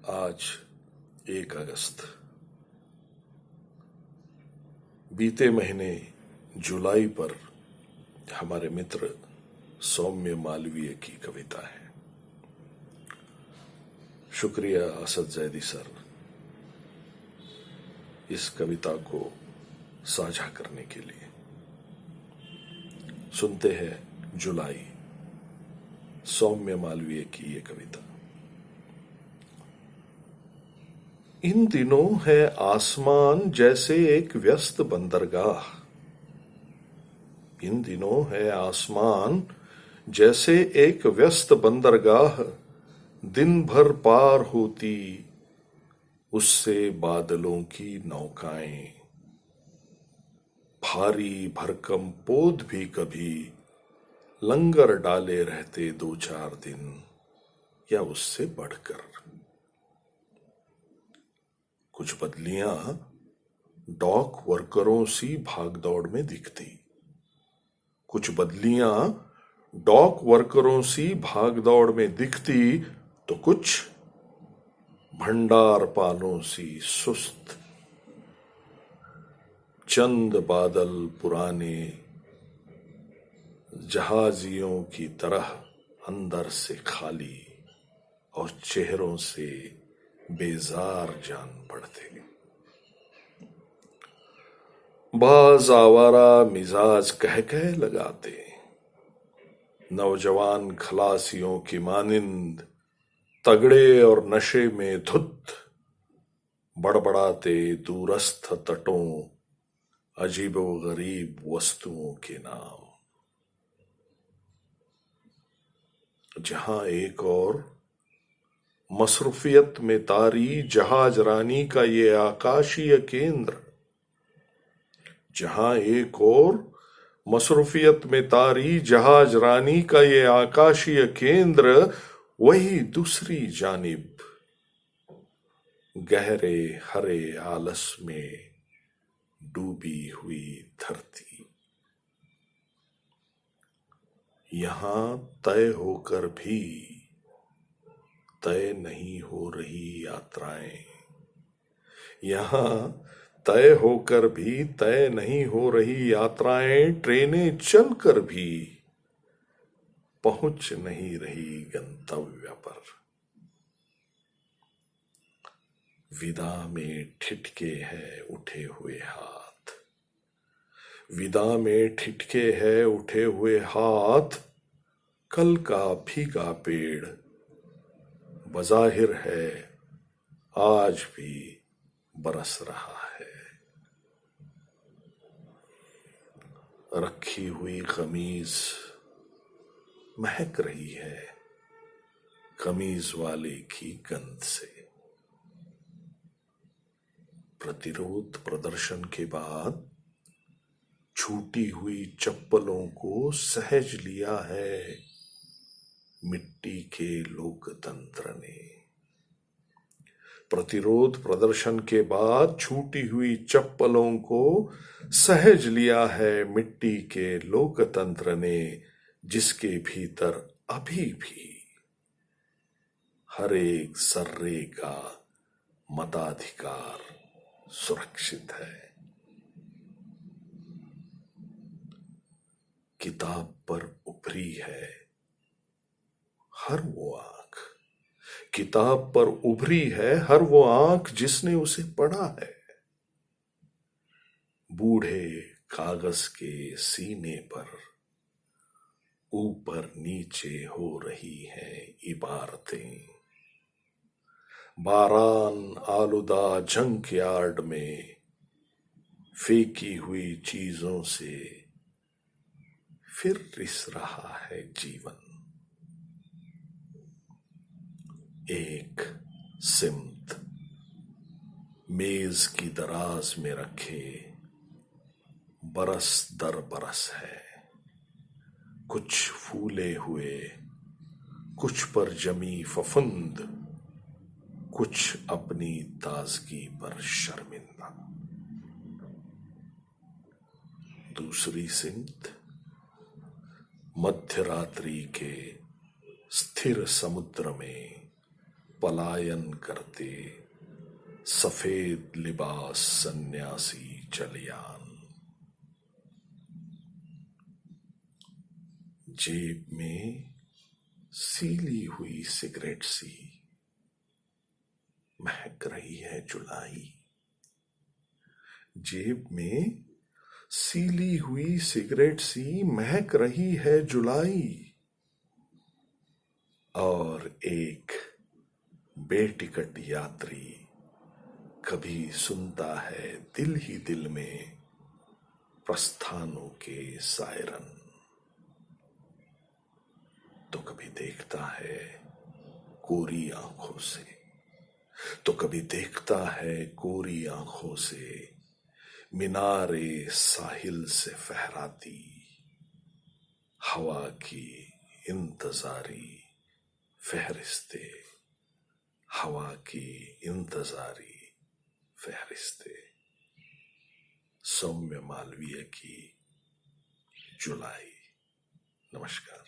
आज 1 अगस्त। बीते महीने जुलाई पर हमारे मित्र सौम्य मालवीय की कविता है। शुक्रिया असद जैदी सर इस कविता को साझा करने के लिए। सुनते हैं जुलाई, सौम्य मालवीय की ये कविता। इन दिनों है आसमान जैसे एक व्यस्त बंदरगाह। इन दिनों है आसमान जैसे एक व्यस्त बंदरगाह। दिन भर पार होती उससे बादलों की नौकाएं। भारी भरकम पोत भी कभी लंगर डाले रहते 2-4 दिन या उससे बढ़कर। कुछ बदलियां डॉक वर्करों सी भागदौड़ में दिखती। कुछ बदलियां डॉक वर्करों सी भागदौड़ में दिखती तो कुछ भंडार पालों सी सुस्त। चंद बादल पुराने जहाजियों की तरह अंदर से खाली और चेहरों से बेजार जान पड़ते। बाज आवारा मिजाज कह कह लगाते। नौजवान खलासियों की मानिंद तगड़े और नशे में धुत बड़बड़ाते दूरस्थ तटों अजीबो गरीब वस्तुओं के नाम। जहां एक और मसरूफियत में तारी जहाज रानी का ये आकाशीय केंद्र। जहां एक और मसरूफियत में तारी जहाज रानी का ये आकाशीय केंद्र, वही दूसरी जानिब गहरे हरे आलस में डूबी हुई धरती। यहां तय होकर भी तय नहीं हो रही यात्राएं। यहां तय होकर भी तय नहीं हो रही यात्राएं। ट्रेनें चलकर भी पहुंच नहीं रही गंतव्य पर। विदा में ठिठके है उठे हुए हाथ। विदा में ठिठके है उठे हुए हाथ। कल का भीगा पेड़ बज़ाहिर है आज भी बरस रहा है। रखी हुई कमीज महक रही है कमीज वाले की गंध से। प्रतिरोध प्रदर्शन के बाद छूटी हुई चप्पलों को सहज लिया है मिट्टी के लोकतंत्र ने। प्रतिरोध प्रदर्शन के बाद छूटी हुई चप्पलों को सहज लिया है मिट्टी के लोकतंत्र ने, जिसके भीतर अभी भी हर एक सर्रे का मताधिकार सुरक्षित है। किताब पर उभरी है हर वो आंख। किताब पर उभरी है हर वो आंख जिसने उसे पढ़ा है। बूढ़े कागज के सीने पर ऊपर नीचे हो रही हैं इबारतें। बारान आलुदा जंक यार्ड में फेंकी हुई चीजों से फिर रिस रहा है जीवन। एक सिमत मेज की दराज में रखे बरस दर बरस है। कुछ फूले हुए, कुछ पर जमी फफुंद, कुछ अपनी ताजगी पर शर्मिंदा। दूसरी सिमत मध्य रात्रि के स्थिर समुद्र में पलायन करते सफेद लिबास सन्यासी चलियान। जेब में सीली हुई सिगरेट सी महक रही है जुलाई। जेब में सीली हुई सिगरेट सी महक रही है जुलाई। और एक बेटिकट यात्री कभी सुनता है दिल ही दिल में प्रस्थानों के सायरन, तो कभी देखता है कोरी आंखों से, तो कभी देखता है कोरी आंखों से मीनारे साहिल से फहराती हवा की इंतजारी फहरिस्ते, हवा की इंतजारी फहरिस्ते। सौम्य मालवीय की जुलाई। नमस्कार।